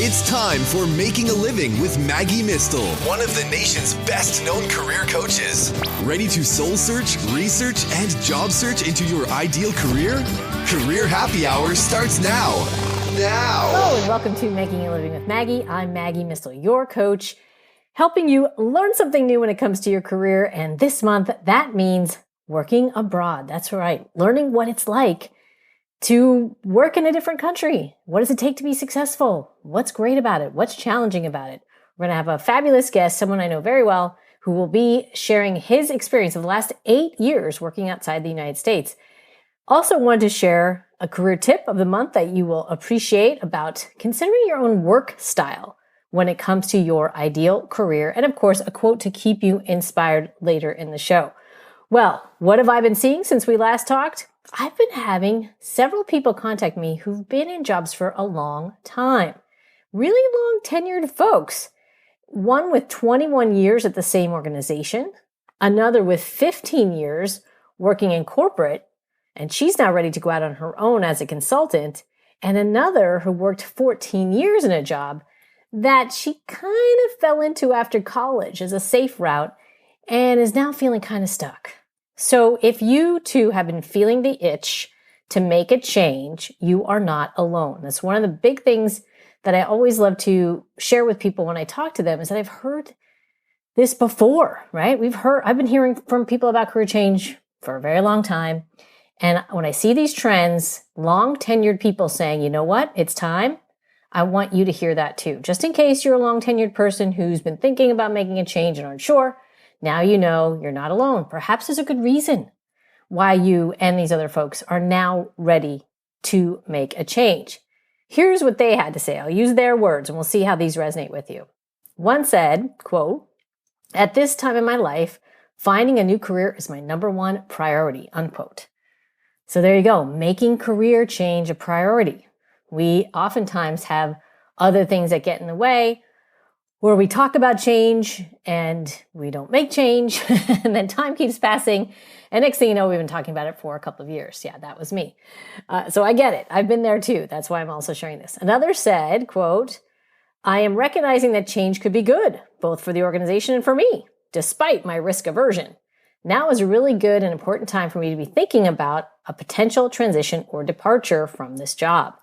It's time for Making a Living with Maggie Mistel, one of the nation's best-known career coaches. Ready to soul search, research, and job search into your ideal career? Career Happy Hour starts now. Hello and welcome to Making a Living with Maggie. I'm Maggie Mistel, your coach, helping you learn something new when it comes to your career. And this month, that means working abroad. That's right. Learning what it's like to work in a different country. What does it take to be successful? What's great about it? What's challenging about it? We're going to have a fabulous guest, someone I know very well, who will be sharing his experience of the last 8 years working outside the United States. Also wanted to share a career tip of the month that you will appreciate about considering your own work style when it comes to your ideal career. And of course, a quote to keep you inspired later in the show. Well, what have I been seeing since we last talked? I've been having several people contact me who've been in jobs for a long time. Really long tenured folks. One with 21 years at the same organization, another with 15 years working in corporate, and she's now ready to go out on her own as a consultant, and another who worked 14 years in a job that she kind of fell into after college as a safe route and is now feeling kind of stuck. So if you too have been feeling the itch to make a change, you are not alone. That's one of the big things that I always love to share with people when I talk to them is that I've heard this before, right? I've been hearing from people about career change for a very long time. And when I see these trends, long tenured people saying, you know what, it's time, I want you to hear that too. Just in case you're a long tenured person who's been thinking about making a change and aren't sure, now you know you're not alone. Perhaps there's a good reason why you and these other folks are now ready to make a change. Here's what they had to say. I'll use their words and we'll see how these resonate with you. One said, quote, "At this time in my life, finding a new career is my number one priority," unquote. So there you go, making career change a priority. We oftentimes have other things that get in the way, where we talk about change and we don't make change, and then time keeps passing, and next thing you know, we've been talking about it for a couple of years. Yeah, that was me. So I get it. I've been there too. That's why I'm also sharing this. Another said, quote, "I am recognizing that change could be good, both for the organization and for me, despite my risk aversion. Now is a really good and important time for me to be thinking about a potential transition or departure from this job."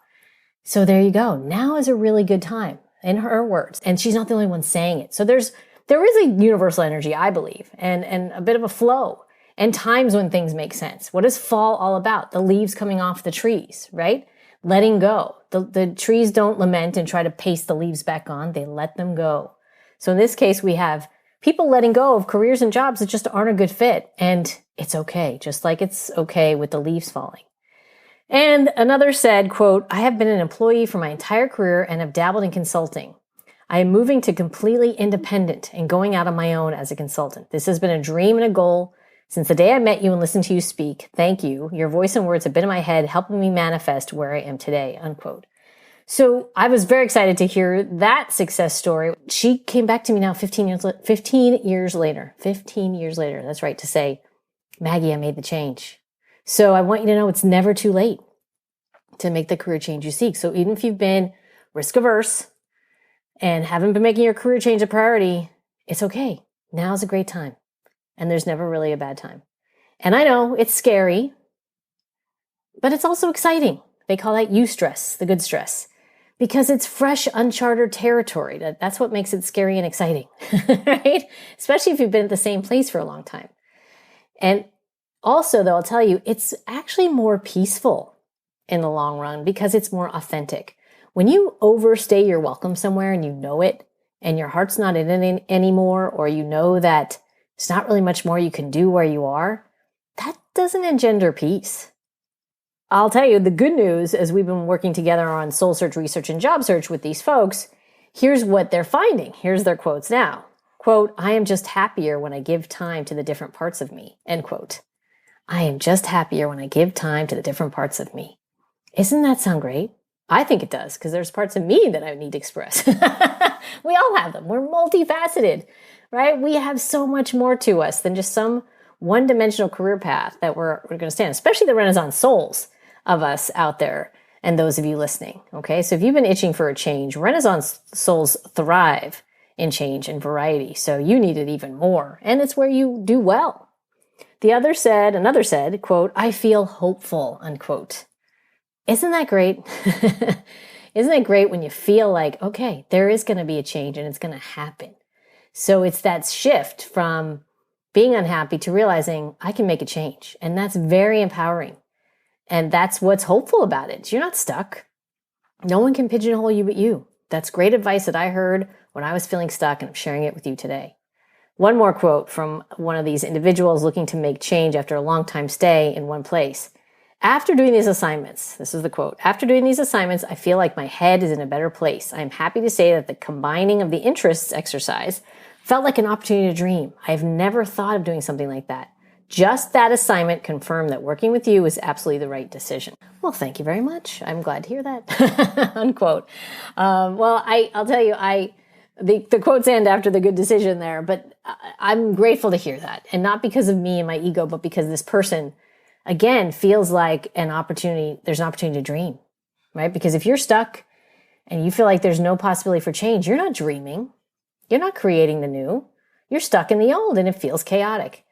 So there you go. Now is a really good time, in her words. And she's not the only one saying it. So there is a universal energy, I believe, and a bit of a flow, and times when things make sense. What is fall all about? The leaves coming off the trees, right? Letting go. The trees don't lament and try to paste the leaves back on. They let them go. So in this case, we have people letting go of careers and jobs that just aren't a good fit. And it's okay, just like it's okay with the leaves falling. And another said, quote, "I have been an employee for my entire career and have dabbled in consulting. I am moving to completely independent and going out on my own as a consultant. This has been a dream and a goal since the day I met you and listened to you speak. Thank you. Your voice and words have been in my head, helping me manifest where I am today," unquote. So I was very excited to hear that success story. She came back to me now 15 years later. That's right, to say, "Maggie, I made the change." So I want you to know it's never too late to make the career change you seek. So even if you've been risk averse and haven't been making your career change a priority, it's okay. Now's a great time. And there's never really a bad time. And I know it's scary, but it's also exciting. They call that eustress, the good stress, because it's fresh, unchartered territory. That's what makes it scary and exciting, right? Especially if you've been at the same place for a long time. And also, though, I'll tell you, it's actually more peaceful in the long run because it's more authentic. When you overstay your welcome somewhere and you know it, and your heart's not in it anymore, or you know that there's not really much more you can do where you are, that doesn't engender peace. I'll tell you the good news as we've been working together on soul search, research, and job search with these folks. Here's what they're finding. Here's their quotes now. Quote, "I am just happier when I give time to the different parts of me," end quote. I am just happier when I give time to the different parts of me. Isn't that sound great? I think it does, because there's parts of me that I need to express. We all have them. We're multifaceted, right? We have so much more to us than just some one-dimensional career path that we're going to stand, especially the Renaissance souls of us out there. and those of you listening. Okay, so if you've been itching for a change, Renaissance souls thrive in change and variety, so you need it even more, and it's where you do well. Another said, quote, "I feel hopeful," unquote. Isn't that great? Isn't it great when you feel like, okay, there is going to be a change and it's going to happen? So it's that shift from being unhappy to realizing I can make a change. And that's very empowering. And that's what's hopeful about it. You're not stuck. No one can pigeonhole you but you. That's great advice that I heard when I was feeling stuck, and I'm sharing it with you today. One more quote from one of these individuals looking to make change after a long time stay in one place. "After doing these assignments," this is the quote, "after doing these assignments, I feel like my head is in a better place. I am happy to say that the combining of the interests exercise felt like an opportunity to dream. I have never thought of doing something like that. Just that assignment confirmed that working with you is absolutely the right decision." Well, thank you very much. I'm glad to hear that. Unquote. I'll tell you, the quotes end after the good decision there, but I'm grateful to hear that. And not because of me and my ego, but because this person, again, feels like there's an opportunity to dream, right? Because if you're stuck and you feel like there's no possibility for change, you're not dreaming. You're not creating the new. You're stuck in the old and it feels chaotic,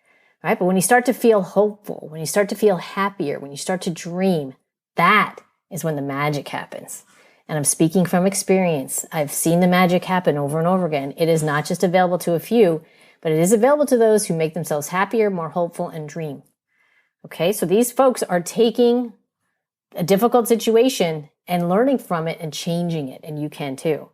right? But when you start to feel hopeful, when you start to feel happier, when you start to dream, that is when the magic happens. And I'm speaking from experience. I've seen the magic happen over and over again. It is not just available to a few, but it is available to those who make themselves happier, more hopeful, and dream. Okay, so these folks are taking a difficult situation and learning from it and changing it, and you can too.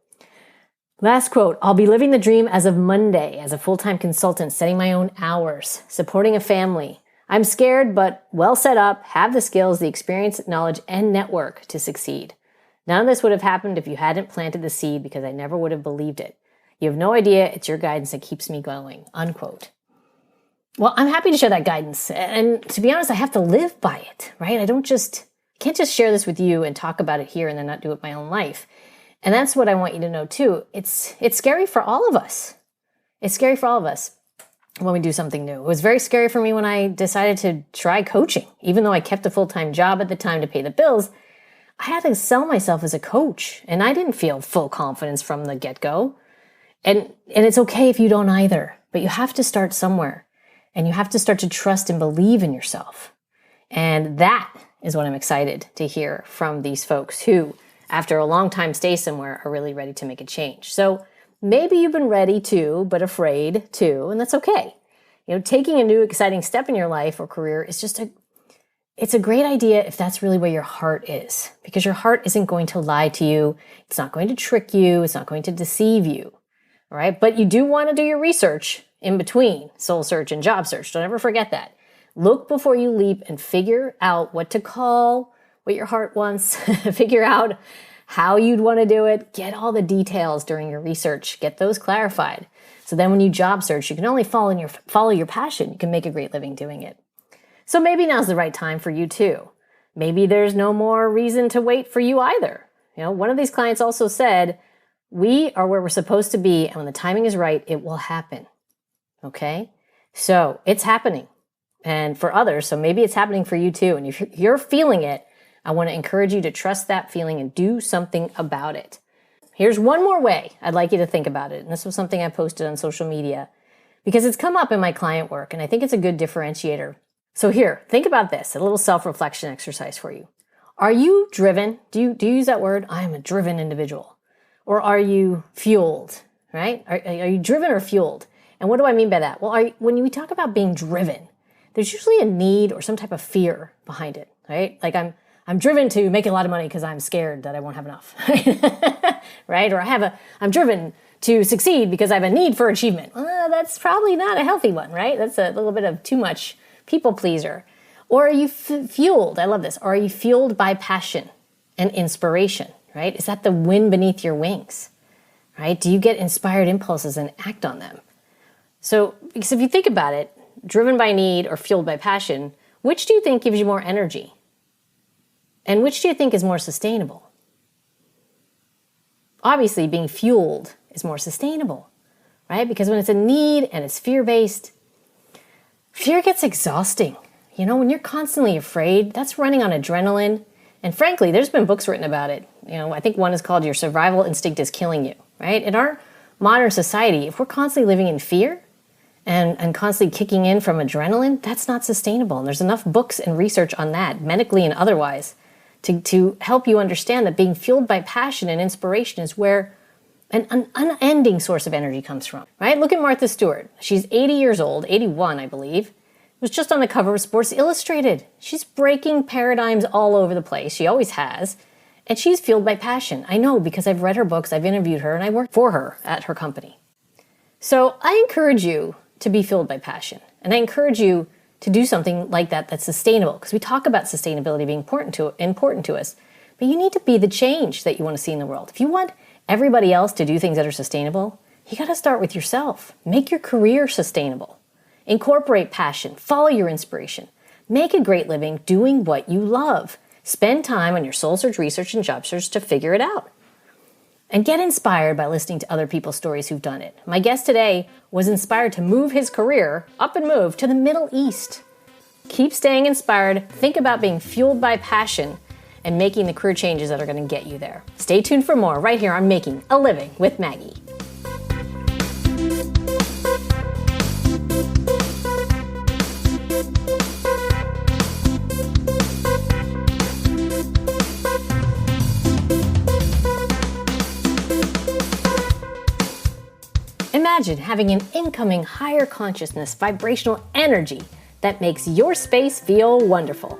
Last quote, "I'll be living the dream as of Monday as a full-time consultant, setting my own hours, supporting a family. I'm scared, but well set up, have the skills, the experience, knowledge, and network to succeed. None of this would have happened if you hadn't planted the seed because I never would have believed it. You have no idea, it's your guidance that keeps me going," unquote. Well, I'm happy to share that guidance. And to be honest, I have to live by it, right? I can't just share this with you and talk about it here and then not do it in my own life. And that's what I want you to know too. It's scary for all of us. It's scary for all of us when we do something new. It was very scary for me when I decided to try coaching. Even though I kept a full-time job at the time to pay the bills, I had to sell myself as a coach. And I didn't feel full confidence from the get-go. And it's okay if you don't either. But you have to start somewhere. And you have to start to trust and believe in yourself. And that is what I'm excited to hear from these folks who, after a long time stay somewhere, are really ready to make a change. So maybe you've been ready to, but afraid to, and that's okay. Taking a new exciting step in your life or career is it's a great idea if that's really where your heart is. Because your heart isn't going to lie to you. It's not going to trick you. It's not going to deceive you. All right. But you do want to do your research in between soul search and job search. Don't ever forget that. Look before you leap and figure out what to call, what your heart wants, figure out how you'd want to do it, get all the details during your research, get those clarified. So then when you job search, you can only follow your passion. You can make a great living doing it. So maybe now's the right time for you too. Maybe there's no more reason to wait for you either. One of these clients also said, "We are where we're supposed to be, and when the timing is right, it will happen." Okay? So it's happening. And for others, so maybe it's happening for you too. And if you're feeling it, I want to encourage you to trust that feeling and do something about it. Here's one more way I'd like you to think about it. And this was something I posted on social media because it's come up in my client work, and I think it's a good differentiator. So here, think about this, a little self-reflection exercise for you. Are you driven? Do you use that word? I am a driven individual. Or are you fueled, right? Are you driven or fueled? And what do I mean by that? Well, when we talk about being driven, there's usually a need or some type of fear behind it, right? Like I'm driven to make a lot of money because I'm scared that I won't have enough, right? Or I'm driven to succeed because I have a need for achievement. Well, that's probably not a healthy one, right? That's a little bit of too much people pleaser. Or are you fueled? I love this. Or are you fueled by passion and inspiration, right? Is that the wind beneath your wings, right? Do you get inspired impulses and act on them? So, because if you think about it, driven by need or fueled by passion, which do you think gives you more energy? And which do you think is more sustainable? Obviously, being fueled is more sustainable, right? Because when it's a need and it's fear-based, fear gets exhausting. When you're constantly afraid, that's running on adrenaline. And frankly, there's been books written about it. I think one is called Your Survival Instinct is Killing You, right? In our modern society, if we're constantly living in fear and constantly kicking in from adrenaline, that's not sustainable. And there's enough books and research on that, medically and otherwise, to help you understand that being fueled by passion and inspiration is where an unending source of energy comes from, right? Look at Martha Stewart. She's 80 years old, 81, I believe. Was just on the cover of Sports Illustrated. She's breaking paradigms all over the place. She always has. And she's fueled by passion. I know because I've read her books, I've interviewed her, and I worked for her at her company. So I encourage you to be fueled by passion. And I encourage you to do something like that that's sustainable. Because we talk about sustainability being important to us. But you need to be the change that you want to see in the world. If you want everybody else to do things that are sustainable, you got to start with yourself. Make your career sustainable. Incorporate passion, follow your inspiration, make a great living doing what you love. Spend time on your soul search, research, and job search to figure it out. And get inspired by listening to other people's stories who've done it. My guest today was inspired to move his career up and move to the Middle East. Keep staying inspired, think about being fueled by passion, and making the career changes that are going to get you there. Stay tuned for more right here on Making a Living with Maggie. Imagine having an incoming higher consciousness vibrational energy that makes your space feel wonderful.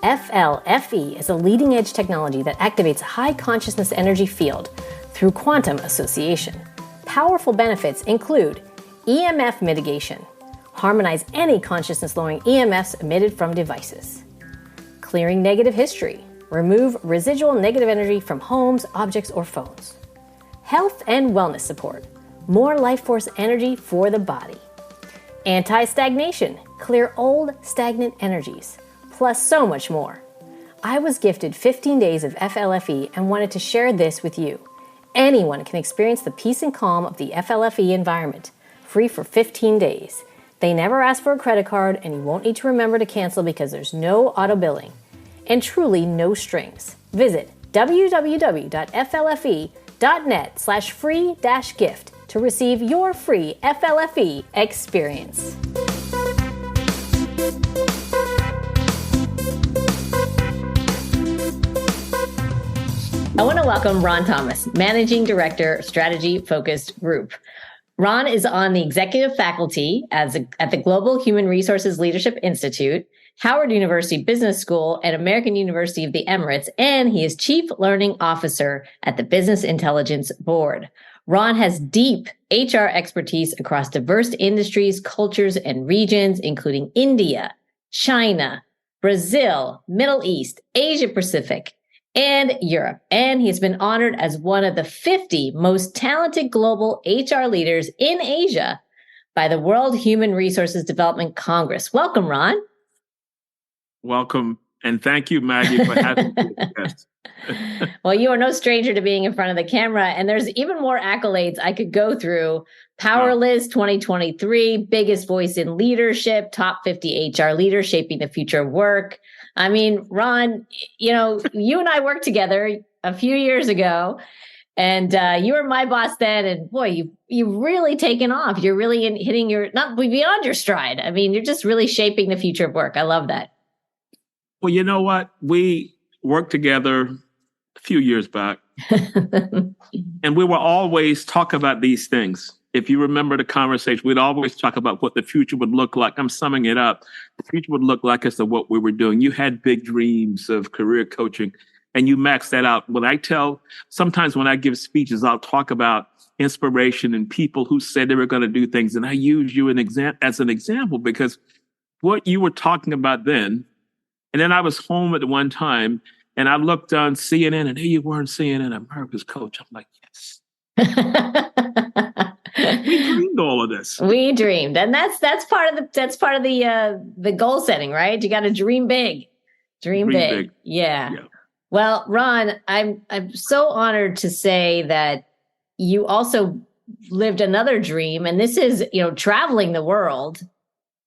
FLFE is a leading edge technology that activates a high consciousness energy field through quantum association. Powerful benefits include EMF mitigation, harmonize any consciousness lowering EMFs emitted from devices, clearing negative history, remove residual negative energy from homes, objects, or phones, health and wellness support, more life force energy for the body. Anti-stagnation, clear old stagnant energies, plus so much more. I was gifted 15 days of FLFE and wanted to share this with you. Anyone can experience the peace and calm of the FLFE environment, free for 15 days. They never ask for a credit card and you won't need to remember to cancel because there's no auto billing and truly no strings. Visit www.flfe.net/free-gift to receive your free FLFE experience. I want to welcome Ron Thomas, Managing Director, Strategy Focused Group. Ron is on the executive faculty at the Global Human Resources Leadership Institute, Howard University Business School, and American University of the Emirates, and he is Chief Learning Officer at the Business Intelligence Board. Ron has deep HR expertise across diverse industries, cultures, and regions, including India, China, Brazil, Middle East, Asia Pacific, and Europe. And he has been honored as one of the 50 most talented global HR leaders in Asia by the World Human Resources Development Congress. Welcome, Ron. Welcome. And thank you, Maggie, for having me. Well, you are no stranger to being in front of the camera, and there's even more accolades I could go through. Powerless 2023, biggest voice in leadership, top 50 HR leaders shaping the future of work. I mean, Ron, you and I worked together a few years ago, and you were my boss then. And boy, you've really taken off. You're really hitting not beyond your stride. I mean, you're just really shaping the future of work. I love that. Well, you know what? We worked together a few years back, and we will always talk about these things. If you remember the conversation, we'd always talk about what the future would look like. I'm summing it up. The future would look like as to what we were doing. You had big dreams of career coaching, and you maxed that out. Sometimes when I give speeches, I'll talk about inspiration and people who said they were going to do things. And I use you as an example because what you were talking about then. And then I was home at one time and I looked on CNN and there you were on CNN, America's Coach. I'm like, yes. We dreamed all of this. We dreamed. And that's part of the goal setting, right? You got to dream big. Dream big. Yeah. Well, Ron, I'm so honored to say that you also lived another dream, and this is, traveling the world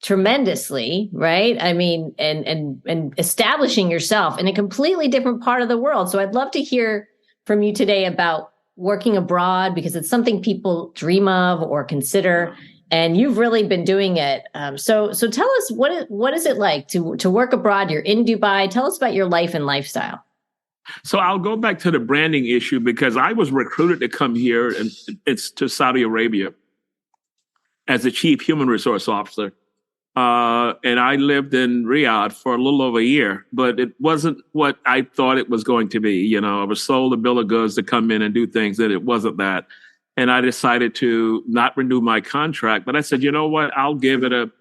tremendously, right? I mean, and establishing yourself in a completely different part of the world. So I'd love to hear from you today about working abroad, because it's something people dream of or consider, and you've really been doing it. So tell us, what is it like to work abroad? You're in Dubai. Tell us about your life and lifestyle. So I'll go back to the branding issue, because I was recruited to come here and it's to Saudi Arabia as the chief human resource officer. And I lived in Riyadh for a little over a year, but it wasn't what I thought it was going to be. I was sold a bill of goods to come in and do things, and it wasn't that. And I decided to not renew my contract. But I said, you know what? I'll give it an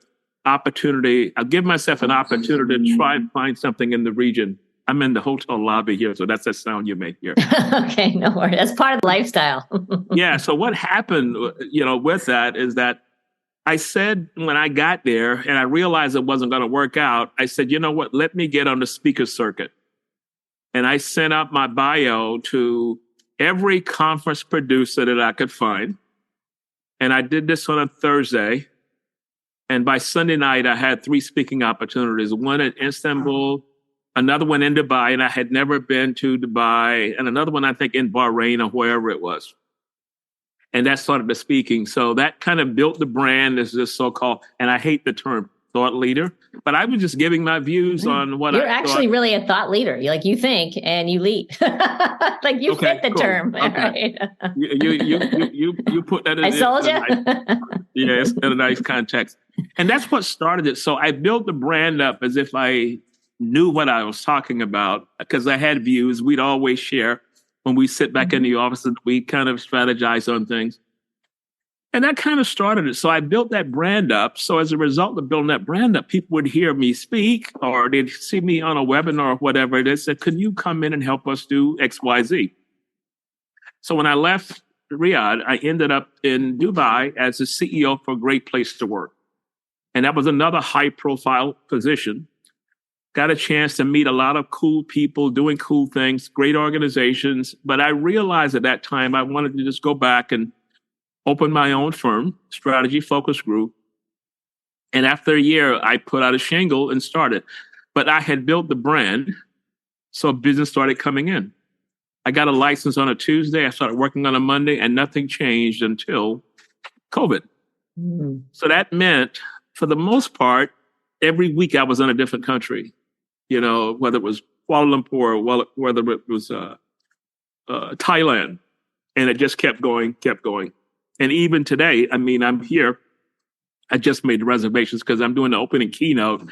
opportunity. I'll give myself an opportunity to try and find something in the region. I'm in the hotel lobby here, so that's the sound you make here. Okay, no worries. That's part of the lifestyle. Yeah. So what happened, with that is that I said when I got there and I realized it wasn't going to work out, I said, you know what, let me get on the speaker circuit. And I sent out my bio to every conference producer that I could find. And I did this on a Thursday. And by Sunday night, I had 3 speaking opportunities, one in Istanbul, another one in Dubai, and I had never been to Dubai, and another one, I think, in Bahrain or wherever it was. And that started the speaking. So that kind of built the brand as this so-called, and I hate the term thought leader, but I was just giving my views on what You're actually really a thought leader. You think and you lead. Like you fit the term. Okay. Right? You put that in. I sold you. Yes, in a nice context. And that's what started it. So I built the brand up as if I knew what I was talking about, because I had views. We'd always share. When we sit back in the office, and we kind of strategize on things. And that kind of started it. So I built that brand up. So as a result of building that brand up, people would hear me speak, or they'd see me on a webinar or whatever. They said, can you come in and help us do X, Y, Z? So when I left Riyadh, I ended up in Dubai as the CEO for Great Place to Work. And that was another high profile position. Got a chance to meet a lot of cool people doing cool things, great organizations. But I realized at that time I wanted to just go back and open my own firm, Strategy Focus Group. And after a year, I put out a shingle and started. But I had built the brand, so business started coming in. I got a license on a Tuesday. I started working on a Monday, and nothing changed until COVID. Mm. So that meant, for the most part, every week I was in a different country. Whether it was Kuala Lumpur or whether it was Thailand. And it just kept going. And even today, I'm here. I just made the reservations because I'm doing the opening keynote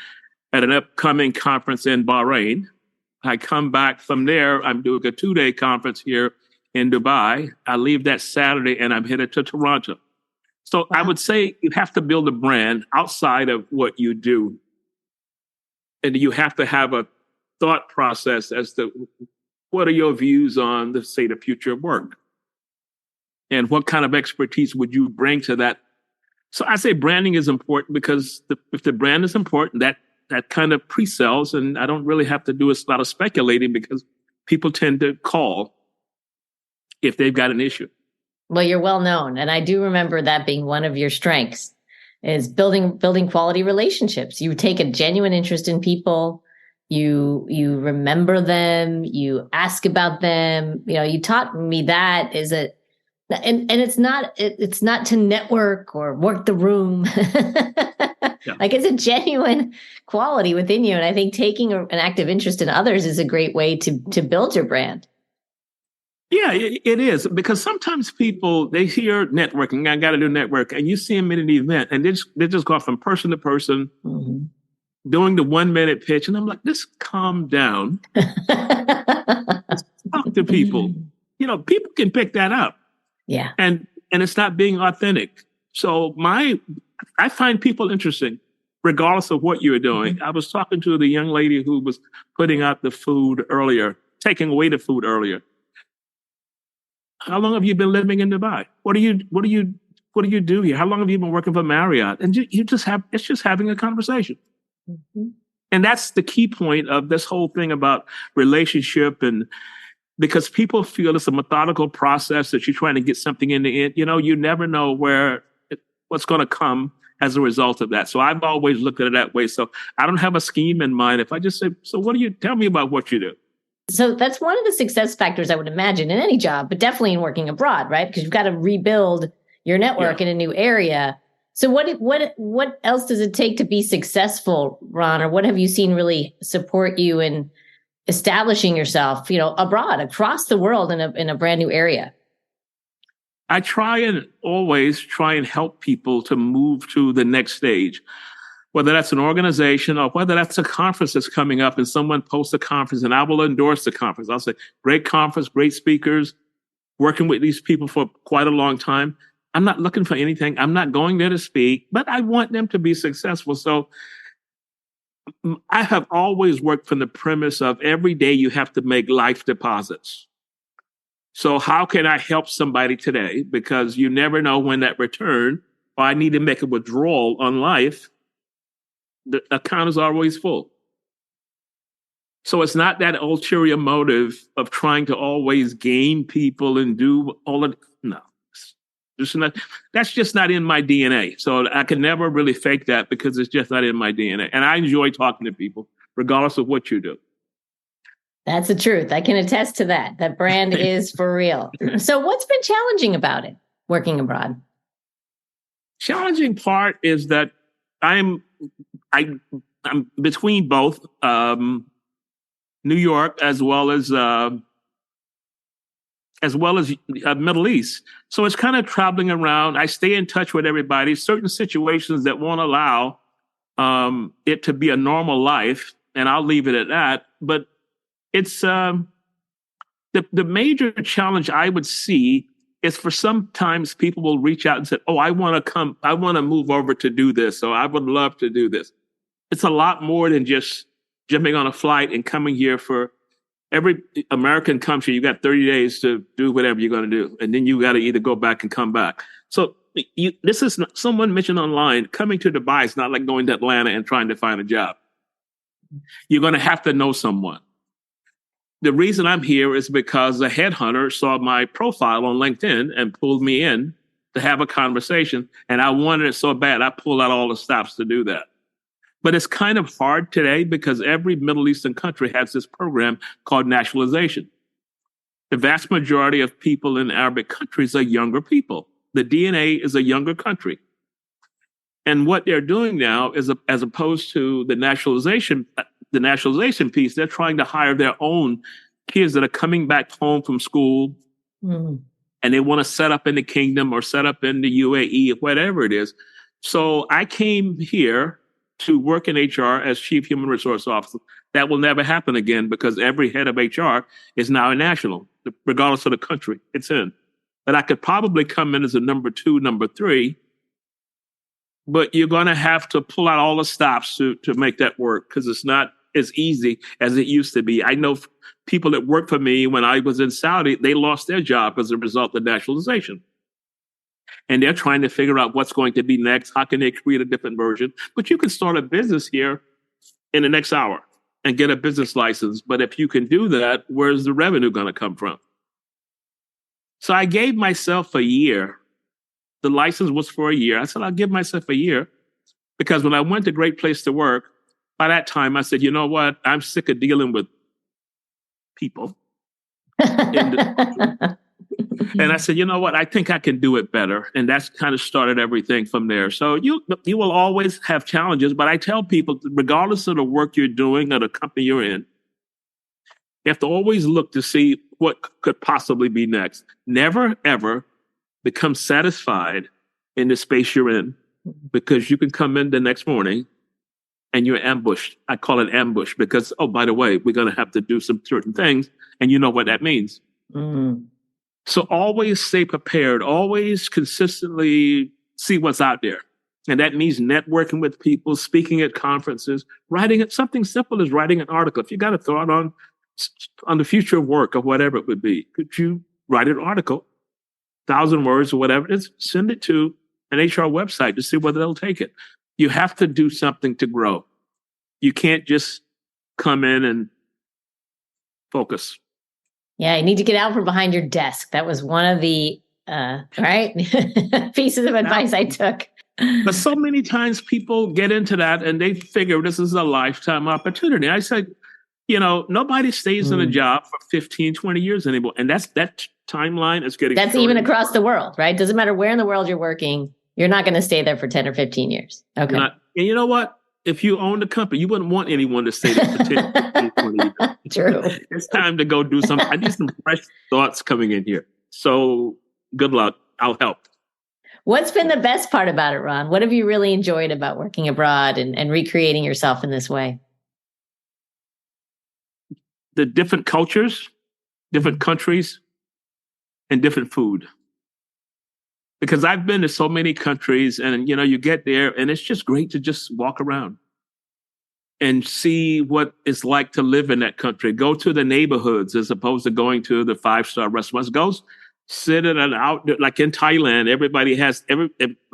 at an upcoming conference in Bahrain. I come back from there. I'm doing a 2-day conference here in Dubai. I leave that Saturday and I'm headed to Toronto. So I would say you have to build a brand outside of what you do. And you have to have a thought process as to what are your views on, the future of work? And what kind of expertise would you bring to that? So I say branding is important because if the brand is important, that kind of pre-sells, and I don't really have to do a lot of speculating because people tend to call if they've got an issue. Well, you're well known. And I do remember that being one of your strengths. Is building quality relationships. You take a genuine interest in people. You remember them. You ask about them. You taught me that and it's not to network or work the room. Yeah. Like it's a genuine quality within you. And I think taking an active interest in others is a great way to build your brand. Yeah, it is, because sometimes people, they hear networking, I got to do network, and you see them in an event, and they just go from person to person, doing the 1-minute pitch, and I'm like, just calm down. Talk to people. People can pick that up. Yeah. And it's not being authentic. So I find people interesting, regardless of what you're doing. Mm-hmm. I was talking to the young lady who was putting out the food earlier, taking away the food earlier. How long have you been living in Dubai? What do you do here? How long have you been working for Marriott? And it's just having a conversation. Mm-hmm. And that's the key point of this whole thing about relationship, and because people feel it's a methodical process that you're trying to get something in the end. You never know what's going to come as a result of that. So I've always looked at it that way. So I don't have a scheme in mind. If I just say, so what do you tell me about what you do? So that's one of the success factors I would imagine in any job, but definitely in working abroad, right? Because you've got to rebuild your network in a new area. So what else does it take to be successful, Ron? Or what have you seen really support you in establishing yourself, abroad, across the world in a brand new area? I always try and help people to move to the next stage, whether that's an organization or whether that's a conference that's coming up and someone posts a conference and I will endorse the conference. I'll say, great conference, great speakers, working with these people for quite a long time. I'm not looking for anything. I'm not going there to speak, but I want them to be successful. So I have always worked from the premise of every day you have to make life deposits. So how can I help somebody today? Because you never know when that return, or I need to make a withdrawal on life. The account is always full. So it's not that ulterior motive of trying to always gain people and do all of no. That's just not in my DNA. So I can never really fake that because it's just not in my DNA. And I enjoy talking to people, regardless of what you do. That's the truth. I can attest to that. That brand is for real. So what's been challenging about it, working abroad? Challenging part is that I'm between both New York as well as Middle East. So it's kind of traveling around. I stay in touch with everybody. Certain situations that won't allow it to be a normal life, and I'll leave it at that. But it's the major challenge I would see is for sometimes people will reach out and say, oh, I want to move over to do this. So I would love to do this. It's a lot more than just jumping on a flight and coming here. For every American country, you got 30 days to do whatever you're going to do. And then you got to either go back and come back. So this is someone mentioned online, coming to Dubai is not like going to Atlanta and trying to find a job. You're going to have to know someone. The reason I'm here is because a headhunter saw my profile on LinkedIn and pulled me in to have a conversation. And I wanted it so bad, I pulled out all the stops to do that. But it's kind of hard today because every Middle Eastern country has this program called naturalization. The vast majority of people in Arabic countries are younger people. The DNA is a younger country. And what they're doing now is, as opposed to the naturalization piece, they're trying to hire their own kids that are coming back home from school and they want to set up in the kingdom or set up in the UAE, whatever it is. So I came here to work in HR as Chief Human Resource Officer. That will never happen again because every head of HR is now a national, regardless of the country it's in. But I could probably come in as a number 2, number 3. But you're going to have to pull out all the stops to make that work because it's not as easy as it used to be. I know people that worked for me when I was in Saudi, they lost their job as a result of naturalization. And they're trying to figure out what's going to be next. How can they create a different version? But you can start a business here in the next hour and get a business license. But if you can do that, where's the revenue going to come from? So I gave myself a year. The license was for a year. I said, I'll give myself a year because when I went to Great Place to Work, by that time, I said, you know what? I'm sick of dealing with people. And I said, you know what? I think I can do it better. And that's kind of started everything from there. So you will always have challenges. But I tell people, regardless of the work you're doing or the company you're in, you have to always look to see what could possibly be next. Never, ever become satisfied in the space you're in because you can come in the next morning and you're ambushed. I call it ambush because, oh, by the way, we're going to have to do some certain things. And you know what that means. So always stay prepared. Always consistently see what's out there. And that means networking with people, speaking at conferences, writing it. Something simple as writing an article. If you got a thought on the future of work or whatever it would be, could you write an article, 1,000 words or whatever? Just send it to an HR website to see whether they'll take it. You have to do something to grow. You can't just come in and focus. Yeah, you need to get out from behind your desk. That was one of the pieces of advice I took. But so many times people get into that and they figure this is a lifetime opportunity. I said, nobody stays in a job for 15, 20 years anymore. And that timeline is getting That's even across the world, right? Doesn't matter where in the world you're working. You're not going to stay there for 10 or 15 years. Okay. And you know what? If you own the company, you wouldn't want anyone to stay there for 10, 15, 20 years. True. It's time to go do something. I need some fresh thoughts coming in here. So good luck. I'll help. What's been the best part about it, Ron? What have you really enjoyed about working abroad and recreating yourself in this way? The different cultures, different countries, and different food. Because I've been to so many countries and, you get there and it's just great to just walk around and see what it's like to live in that country. Go to the neighborhoods as opposed to going to the 5-star restaurants. Go sit in an outdoor, like in Thailand, everybody has,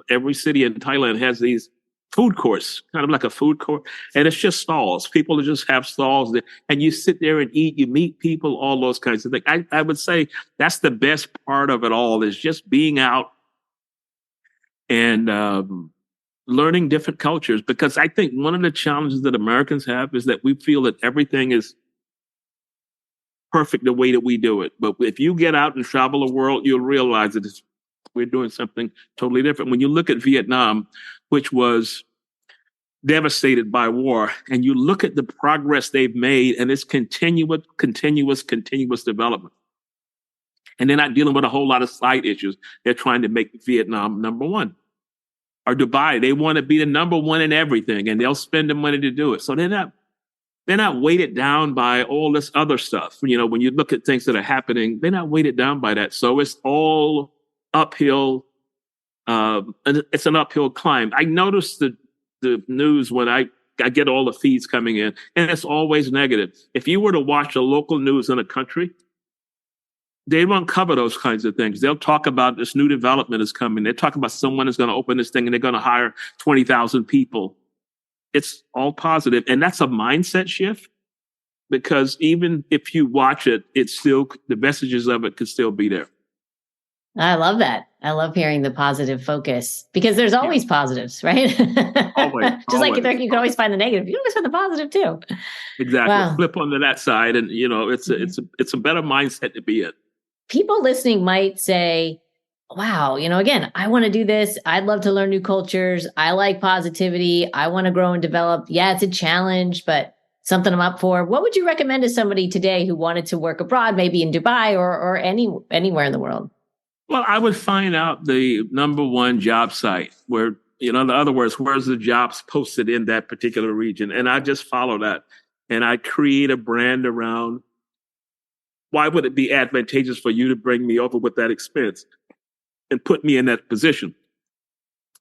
every city in Thailand has these food courts, kind of like a food court. And it's just stalls. People just have stalls there, and you sit there and eat, you meet people, all those kinds of things. I would say that's the best part of it all, is just being out and learning different cultures. Because I think one of the challenges that Americans have is that we feel that everything is perfect the way that we do it. But if you get out and travel the world, you'll realize that we're doing something totally different. When you look at Vietnam, which was devastated by war, and you look at the progress they've made, and it's continuous development. And they're not dealing with a whole lot of side issues. They're trying to make Vietnam number one. Or Dubai, they want to be the number one in everything, and they'll spend the money to do it. So they're not weighted down by all this other stuff. When you look at things that are happening, they're not weighted down by that. So it's all uphill. And it's an uphill climb. I noticed the news when I get all the feeds coming in, and it's always negative. If you were to watch the local news in a country, they won't cover those kinds of things. They'll talk about this new development is coming. They talk about someone is going to open this thing and they're going to hire 20,000 people. It's all positive. And that's a mindset shift, because even if you watch it, it's still, the messages of it could still be there. I love that. I love hearing the positive focus, because there's always positives, right? Always. Just like you can always find the negative, you can always find the positive too. Exactly. Wow. Flip onto that side, and it's a better mindset to be in. People listening might say, wow, again, I want to do this. I'd love to learn new cultures. I like positivity. I want to grow and develop. Yeah, it's a challenge, but something I'm up for. What would you recommend to somebody today who wanted to work abroad, maybe in Dubai or anywhere in the world? Well, I would find out the number one job site where, in other words, where's the jobs posted in that particular region? And I just follow that. And I create a brand around, why would it be advantageous for you to bring me over with that expense and put me in that position?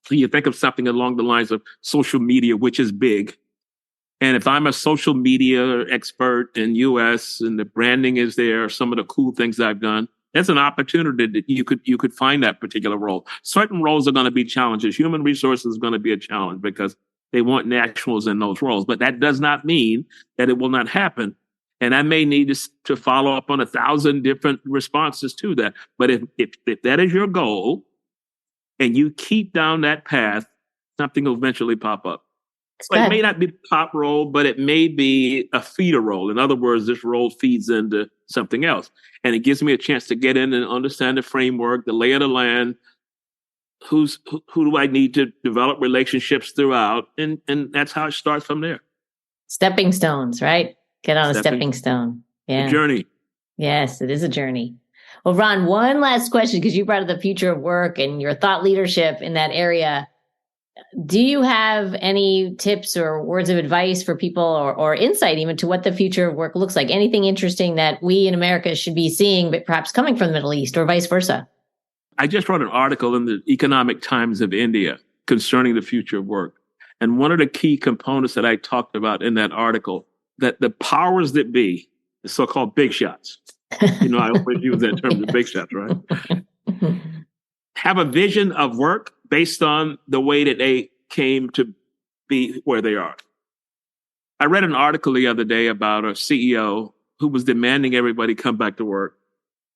So you think of something along the lines of social media, which is big. And if I'm a social media expert in US and the branding is there, some of the cool things I've done, there's an opportunity that you could find that particular role. Certain roles are going to be challenges. Human resources is going to be a challenge because they want nationals in those roles. But that does not mean that it will not happen. And I may need to follow up on 1,000 different responses to that. But if that is your goal and you keep down that path, something will eventually pop up. So it may not be the top role, but it may be a feeder role. In other words, this role feeds into something else. And it gives me a chance to get in and understand the framework, the lay of the land, who do I need to develop relationships throughout. And that's how it starts from there. Stepping stones, right? Get on a stepping stone. Yeah. A journey. Yes, it is a journey. Well, Ron, one last question, because you brought up the future of work and your thought leadership in that area. Do you have any tips or words of advice for people or insight even to what the future of work looks like? Anything interesting that we in America should be seeing, but perhaps coming from the Middle East or vice versa? I just wrote an article in the Economic Times of India concerning the future of work. And one of the key components that I talked about in that article, that the powers that be, the so-called big shots, I always use that term, the big shots, right? Have a vision of work based on the way that they came to be where they are. I read an article the other day about a CEO who was demanding everybody come back to work.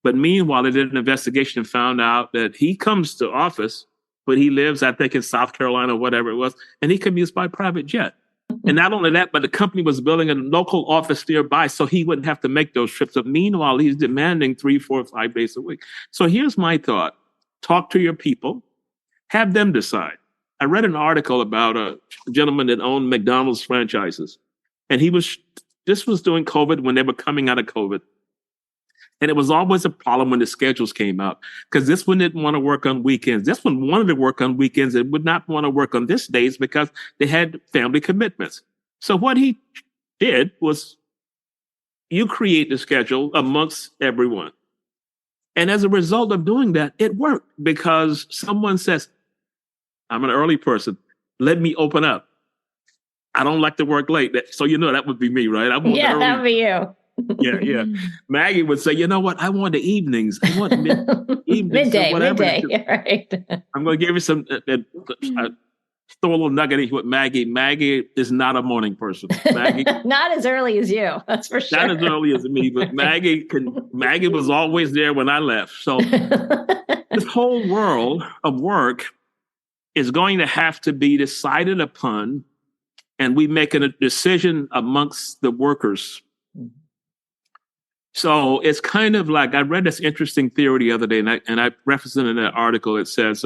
But meanwhile, they did an investigation and found out that he comes to office, but he lives, I think, in South Carolina, whatever it was, and he commutes by private jet. And not only that, but the company was building a local office nearby so he wouldn't have to make those trips. But meanwhile, he's demanding 3, 4, 5 days a week. So here's my thought. Talk to your people. Have them decide. I read an article about a gentleman that owned McDonald's franchises. And this was during COVID, when they were coming out of COVID. And it was always a problem when the schedules came out, because this one didn't want to work on weekends. This one wanted to work on weekends and would not want to work on this days because they had family commitments. So what he did was, you create the schedule amongst everyone. And as a result of doing that, it worked, because someone says, I'm an early person. Let me open up. I don't like to work late. So that would be me, right? That would be you. Yeah. Maggie would say, you know what? I want the evenings. I want evenings. Midday, right. I'm going to give you some, throw a little nugget in with Maggie. Maggie is not a morning person. Maggie, not as early as you, that's for sure. Not as early as me, but Maggie was always there when I left. So this whole world of work is going to have to be decided upon, and we make a decision amongst the workers. So it's kind of like, I read this interesting theory the other day, and I referenced it in an article. It says,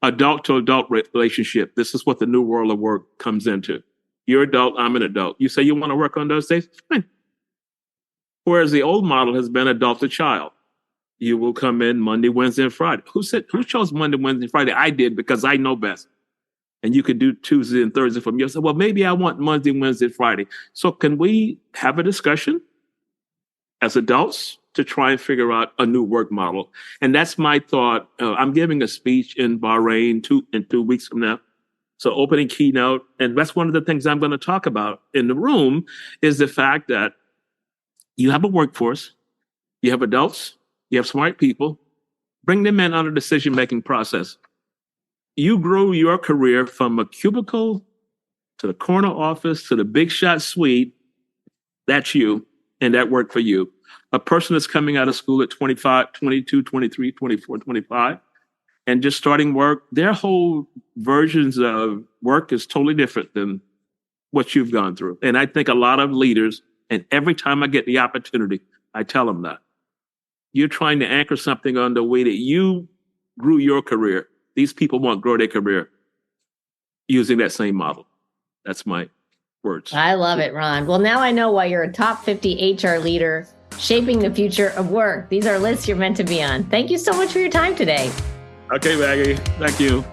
adult to adult relationship. This is what the new world of work comes into. You're adult, I'm an adult. You say you want to work on those days? Fine. Whereas the old model has been adult to child. You will come in Monday, Wednesday, and Friday. Who chose Monday, Wednesday, and Friday? I did, because I know best. And you could do Tuesday and Thursday from you. So, well, maybe I want Monday, Wednesday, Friday. So can we have a discussion as adults to try and figure out a new work model? And that's my thought. I'm giving a speech in Bahrain in 2 weeks from now. So opening keynote. And that's one of the things I'm going to talk about in the room, is the fact that you have a workforce, you have adults, you have smart people, bring them in on a decision-making process. You grew your career from a cubicle to the corner office to the big shot suite. That's you. And that worked for you. A person that's coming out of school at 25, 22, 23, 24, 25, and just starting work, their whole versions of work is totally different than what you've gone through. And I think a lot of leaders, and every time I get the opportunity, I tell them that. You're trying to anchor something on the way that you grew your career. These people won't grow their career using that same model. That's my words. I love it, Ron. Well, now I know why you're a top 50 HR leader shaping the future of work. These are lists you're meant to be on. Thank you so much for your time today. Okay, Maggie. Thank you.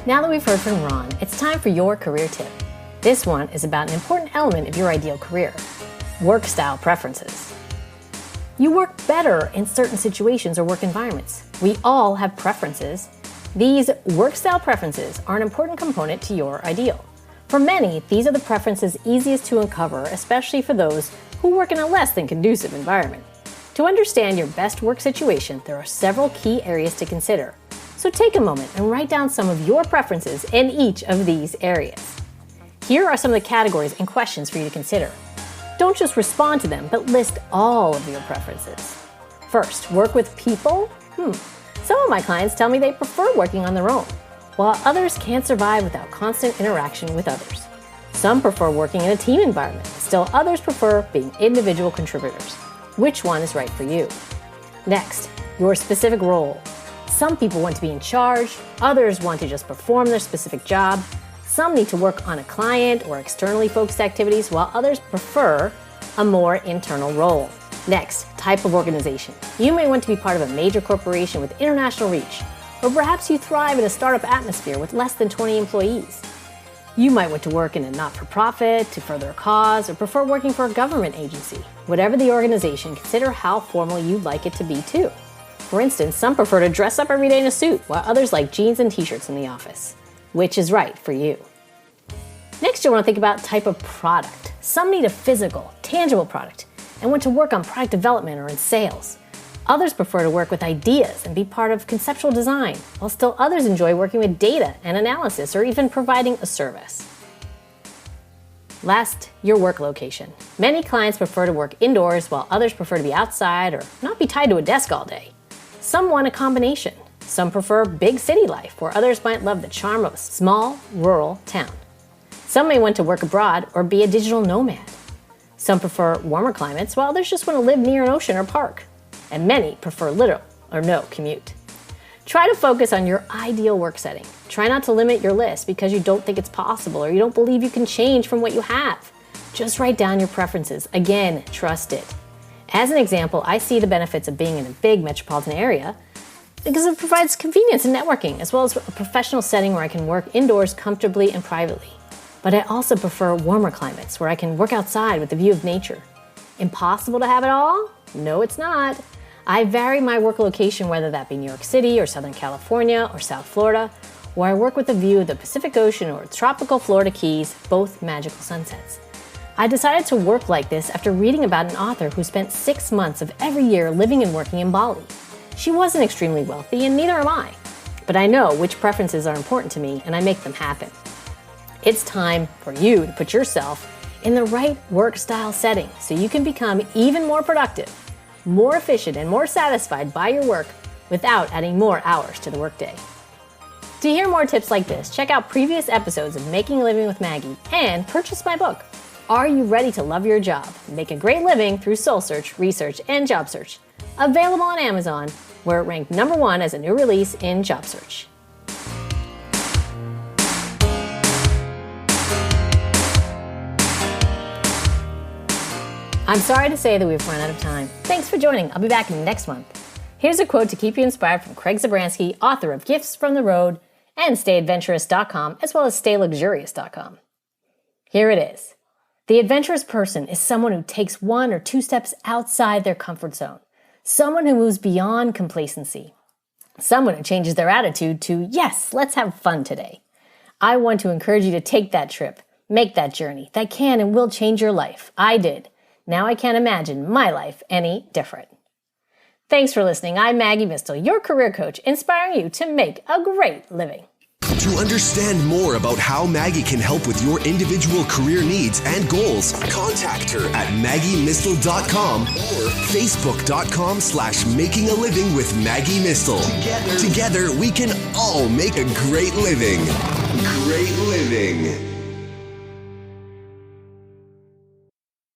Now that we've heard from Ron, it's time for your career tip. This one is about an important element of your ideal career: work style preferences. You work better in certain situations or work environments. We all have preferences. These work style preferences are an important component to your ideal. For many, these are the preferences easiest to uncover, especially for those who work in a less than conducive environment. To understand your best work situation, there are several key areas to consider. So take a moment and write down some of your preferences in each of these areas. Here are some of the categories and questions for you to consider. Don't just respond to them, but list all of your preferences. First, work with people. Some of my clients tell me they prefer working on their own, while others can't survive without constant interaction with others. Some prefer working in a team environment, still others prefer being individual contributors. Which one is right for you? Next, your specific role. Some people want to be in charge, others want to just perform their specific job. Some need to work on a client or externally focused activities, while others prefer a more internal role. Next, type of organization. You may want to be part of a major corporation with international reach, or perhaps you thrive in a startup atmosphere with less than 20 employees. You might want to work in a not-for-profit to further a cause, or prefer working for a government agency. Whatever the organization, consider how formal you'd like it to be too. For instance, some prefer to dress up every day in a suit, while others like jeans and t-shirts in the office. Which is right for you? Next, you'll want to think about type of product. Some need a physical, tangible product and want to work on product development or in sales. Others prefer to work with ideas and be part of conceptual design, while still others enjoy working with data and analysis or even providing a service. Last, your work location. Many clients prefer to work indoors while others prefer to be outside or not be tied to a desk all day. Some want a combination. Some prefer big city life, where others might love the charm of a small, rural town. Some may want to work abroad or be a digital nomad. Some prefer warmer climates, while others just want to live near an ocean or park. And many prefer little or no commute. Try to focus on your ideal work setting. Try not to limit your list because you don't think it's possible or you don't believe you can change from what you have. Just write down your preferences. Again, trust it. As an example, I see the benefits of being in a big metropolitan area because it provides convenience and networking, as well as a professional setting where I can work indoors comfortably and privately. But I also prefer warmer climates where I can work outside with the view of nature. Impossible to have it all? No, it's not. I vary my work location, whether that be New York City or Southern California or South Florida, where I work with a view of the Pacific Ocean or tropical Florida Keys, both magical sunsets. I decided to work like this after reading about an author who spent 6 months of every year living and working in Bali. She wasn't extremely wealthy, and neither am I. But I know which preferences are important to me, and I make them happen. It's time for you to put yourself in the right work style setting so you can become even more productive, more efficient, and more satisfied by your work without adding more hours to the workday. To hear more tips like this, check out previous episodes of Making a Living with Maggie and purchase my book, Are You Ready to Love Your Job? Make a Great Living Through Soul Search, Research, and Job Search. Available on Amazon, where it ranked #1 as a new release in Job Search. I'm sorry to say that we've run out of time. Thanks for joining. I'll be back next month. Here's a quote to keep you inspired from Craig Zabransky, author of Gifts from the Road and StayAdventurous.com, as well as StayLuxurious.com. Here it is. The adventurous person is someone who takes 1 or 2 steps outside their comfort zone. Someone who moves beyond complacency. Someone who changes their attitude to, yes, let's have fun today. I want to encourage you to take that trip, make that journey. That can and will change your life. I did. Now I can't imagine my life any different. Thanks for listening. I'm Maggie Mistel, your career coach, inspiring you to make a great living. To understand more about how Maggie can help with your individual career needs and goals, contact her at maggiemistel.com or facebook.com/making a living with Maggie Mistel. Together we can all make a great living. Great living.